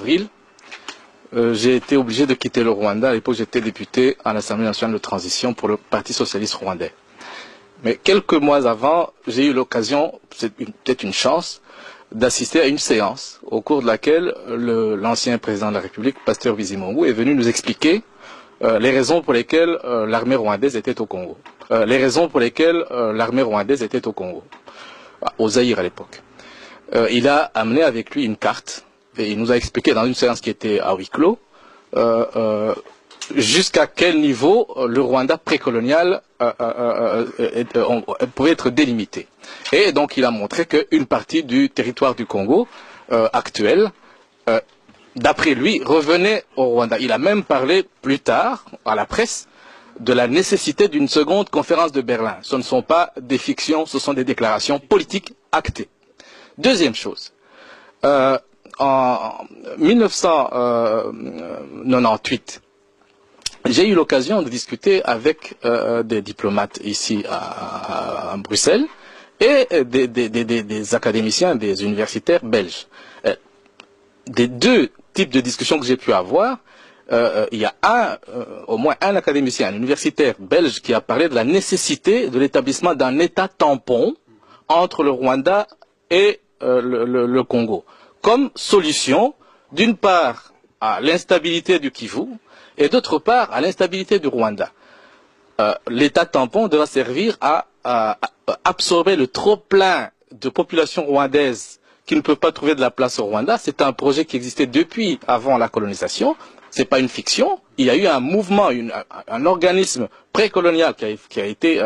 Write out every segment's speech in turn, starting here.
avril, j'ai été obligé de quitter le Rwanda. À l'époque, j'étais député à l'Assemblée nationale de transition pour le Parti socialiste rwandais. Mais quelques mois avant, j'ai eu l'occasion, c'est peut-être une chance, d'assister à une séance au cours de laquelle l'ancien président de la République, Pasteur Bizimungu, est venu nous expliquer les raisons pour lesquelles l'armée rwandaise était au Congo. Au Zaïre à l'époque. Il a amené avec lui une carte et il nous a expliqué dans une séance qui était à huis clos jusqu'à quel niveau le Rwanda précolonial pouvait être délimité. Et donc il a montré qu'une partie du territoire du Congo actuel, d'après lui, revenait au Rwanda. Il a même parlé plus tard, à la presse, de la nécessité d'une seconde conférence de Berlin. Ce ne sont pas des fictions, ce sont des déclarations politiques actées. Deuxième chose, en 1998, j'ai eu l'occasion de discuter avec des diplomates ici à Bruxelles et des académiciens, des universitaires belges. Des deux types de discussions que j'ai pu avoir, il y a au moins un académicien, un universitaire belge qui a parlé de la nécessité de l'établissement d'un État tampon entre le Rwanda et le Congo, comme solution, d'une part, à l'instabilité du Kivu, et d'autre part, à l'instabilité du Rwanda. L'État tampon devra servir à absorber le trop-plein de population rwandaise qui ne peut pas trouver de la place au Rwanda. C'est un projet qui existait depuis avant la colonisation. C'est pas une fiction. Il y a eu un mouvement, un organisme précolonial qui a été,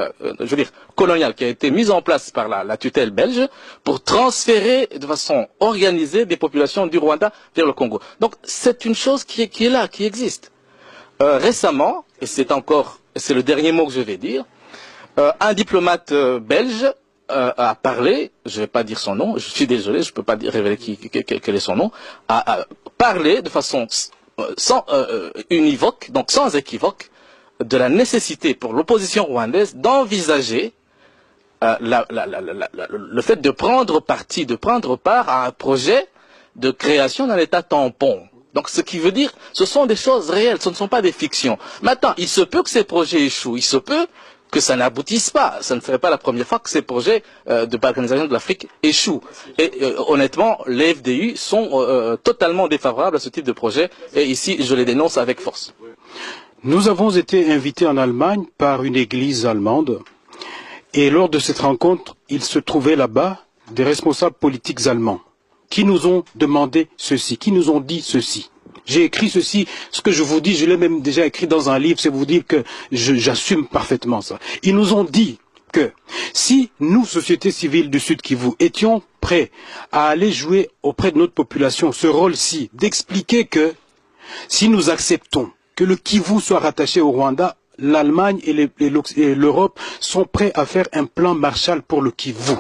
colonial, qui a été mis en place par la tutelle belge pour transférer de façon organisée des populations du Rwanda vers le Congo. Donc c'est une chose qui est là, qui existe. Récemment, et c'est le dernier mot que je vais dire, un diplomate belge a parlé, je ne vais pas dire son nom, je suis désolé, je ne peux pas révéler quel est son nom, a parlé de façon univoque, donc sans équivoque, de la nécessité pour l'opposition rwandaise d'envisager le fait de prendre part à un projet de création d'un État tampon. Donc ce qui veut dire, ce sont des choses réelles, ce ne sont pas des fictions. Maintenant, il se peut que ces projets échouent, il se peut que ça n'aboutisse pas. Ça ne serait pas la première fois que ces projets de balkanisation de l'Afrique échouent. Et honnêtement, les FDU sont totalement défavorables à ce type de projet. Et ici, je les dénonce avec force. Nous avons été invités en Allemagne par une église allemande. Et lors de cette rencontre, il se trouvait là-bas des responsables politiques allemands qui nous ont demandé ceci, qui nous ont dit ceci. J'ai écrit ceci, ce que je vous dis, je l'ai même déjà écrit dans un livre, c'est vous dire que j'assume parfaitement ça. Ils nous ont dit que si nous, société civile du Sud Kivu, étions prêts à aller jouer auprès de notre population ce rôle-ci, d'expliquer que si nous acceptons que le Kivu soit rattaché au Rwanda, l'Allemagne et l'Europe sont prêts à faire un plan Marshall pour le Kivu.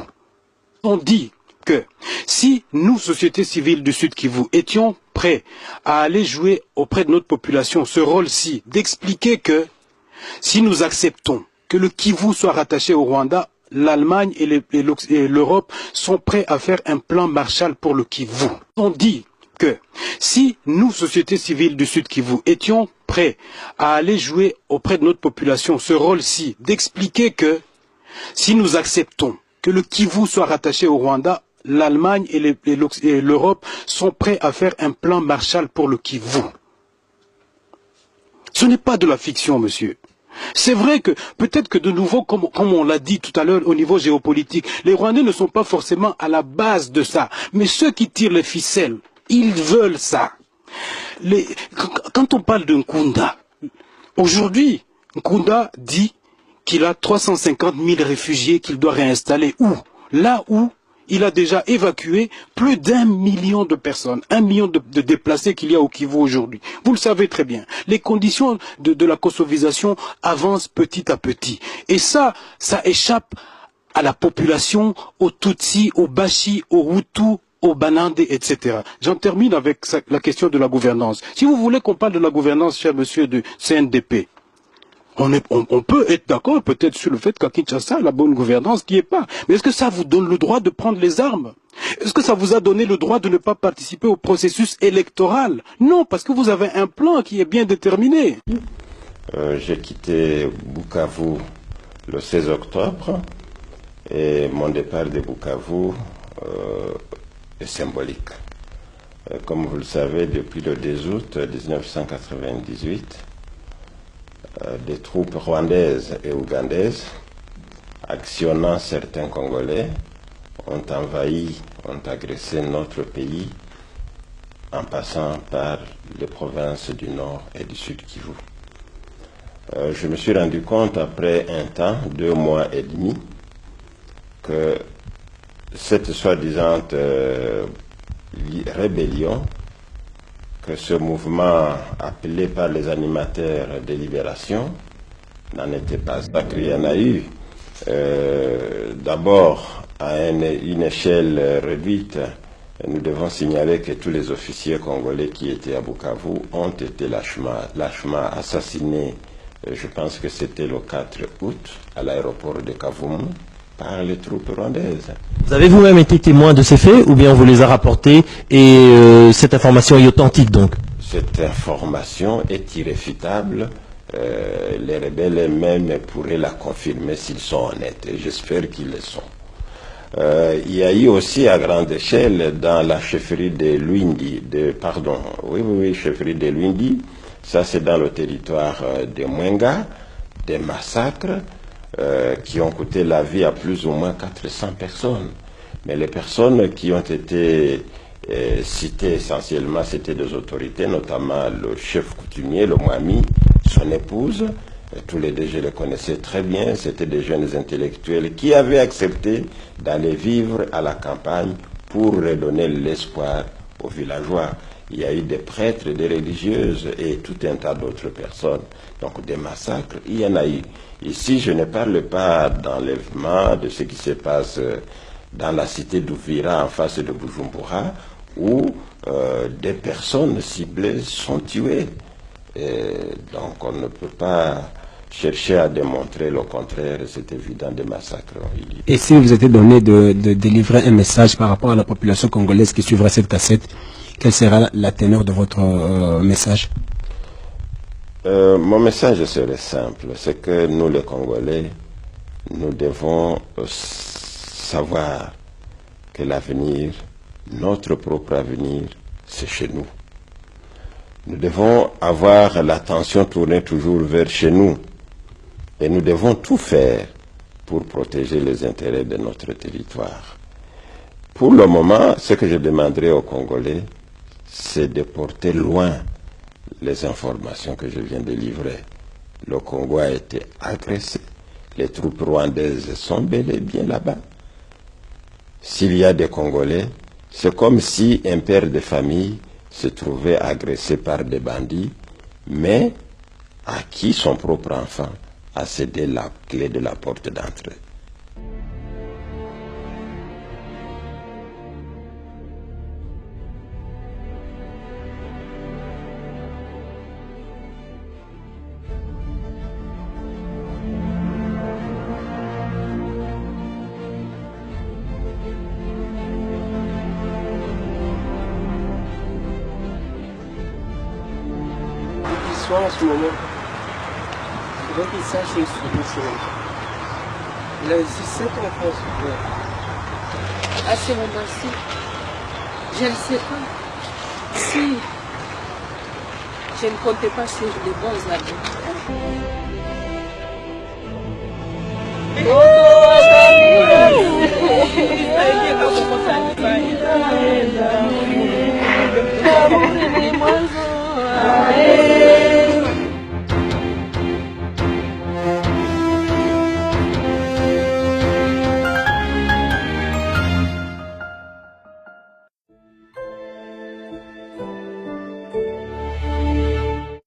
On dit que si nous, société civile du Sud Kivu, étions prêts à aller jouer auprès de notre population ce rôle-ci, d'expliquer que si nous acceptons que le Kivu soit rattaché au Rwanda, l'Allemagne et l'Europe sont prêts à faire un plan Marshall pour le Kivu. On dit que si nous, société civile du Sud Kivu, étions prêts à aller jouer auprès de notre population ce rôle-ci, d'expliquer que si nous acceptons que le Kivu soit rattaché au Rwanda, l'Allemagne et l'Europe sont prêts à faire un plan Marshall pour le Kivu. Ce n'est pas de la fiction, monsieur. C'est vrai que peut-être que de nouveau, comme on l'a dit tout à l'heure au niveau géopolitique, les Rwandais ne sont pas forcément à la base de ça. Mais ceux qui tirent les ficelles, ils veulent ça. Quand on parle de Nkunda, aujourd'hui, Nkunda dit qu'il a 350 000 réfugiés qu'il doit réinstaller. Où? Là où il a déjà évacué plus d'1 million de personnes, 1 million de déplacés qu'il y a au Kivu aujourd'hui. Vous le savez très bien. Les conditions de la kosovisation avancent petit à petit. Et ça échappe à la population, aux Tutsis, aux Bashi, aux Hutus, aux Banande, etc. J'en termine avec la question de la gouvernance. Si vous voulez qu'on parle de la gouvernance, cher monsieur du CNDP, On peut être d'accord peut-être sur le fait qu'à Kinshasa, la bonne gouvernance n'y est pas. Mais est-ce que ça vous donne le droit de prendre les armes? Est-ce que ça vous a donné le droit de ne pas participer au processus électoral? Non, parce que vous avez un plan qui est bien déterminé. J'ai quitté Bukavu le 16 octobre et mon départ de Bukavu est symbolique. Comme vous le savez, depuis le 10 août 1998, des troupes rwandaises et ougandaises, actionnant certains Congolais, ont envahi, ont agressé notre pays en passant par les provinces du Nord et du Sud Kivu. Je me suis rendu compte après un temps, 2 mois et demi, que cette soi-disant rébellion, que ce mouvement appelé par les animateurs de libération n'en était pas. Il y en a eu d'abord à une échelle réduite. Nous devons signaler que tous les officiers congolais qui étaient à Bukavu ont été lâchement assassinés. Je pense que c'était le 4 août à l'aéroport de Kavumu par les troupes rwandaises. Vous avez vous-même été témoin de ces faits ou bien on vous les a rapportés et cette information est authentique donc? Cette information est irréfutable. Les rebelles eux-mêmes pourraient la confirmer s'ils sont honnêtes et j'espère qu'ils le sont. Il y a eu aussi à grande échelle dans la chefferie de Lwindi, chefferie de Lwindi, ça c'est dans le territoire de Mwenga, des massacres qui ont coûté la vie à plus ou moins 400 personnes. Mais les personnes qui ont été citées essentiellement, c'était des autorités, notamment le chef coutumier, le Mwami, son épouse. Tous les deux, je les connaissais très bien. C'était des jeunes intellectuels qui avaient accepté d'aller vivre à la campagne pour redonner l'espoir aux villageois. Il y a eu des prêtres, des religieuses et tout un tas d'autres personnes. Donc des massacres, il y en a eu. Ici, je ne parle pas d'enlèvement, de ce qui se passe dans la cité d'Ouvira en face de Bujumbura, où des personnes ciblées sont tuées. Donc on ne peut pas chercher à démontrer le contraire, c'est évident, des massacres. Et si vous était donné de délivrer un message par rapport à la population congolaise qui suivra cette cassette, quelle sera la teneur de votre message? Mon message serait simple, c'est que nous les Congolais, nous devons savoir que l'avenir, notre propre avenir, c'est chez nous. Nous devons avoir l'attention tournée toujours vers chez nous. Et nous devons tout faire pour protéger les intérêts de notre territoire. Pour le moment, ce que je demanderai aux Congolais, c'est de porter loin les informations que je viens de livrer. Le Congo a été agressé. Les troupes rwandaises sont bel et bien là-bas. S'il y a des Congolais, c'est comme si un père de famille se trouvait agressé par des bandits, mais à qui son propre enfant a cédé la clé de la porte d'entrée. En ce moment, il faut qu'il sache une chose. Il a aussi 7 enfants. À ce moment-ci, je ne sais pas si je ne comptais pas sur les bons amis.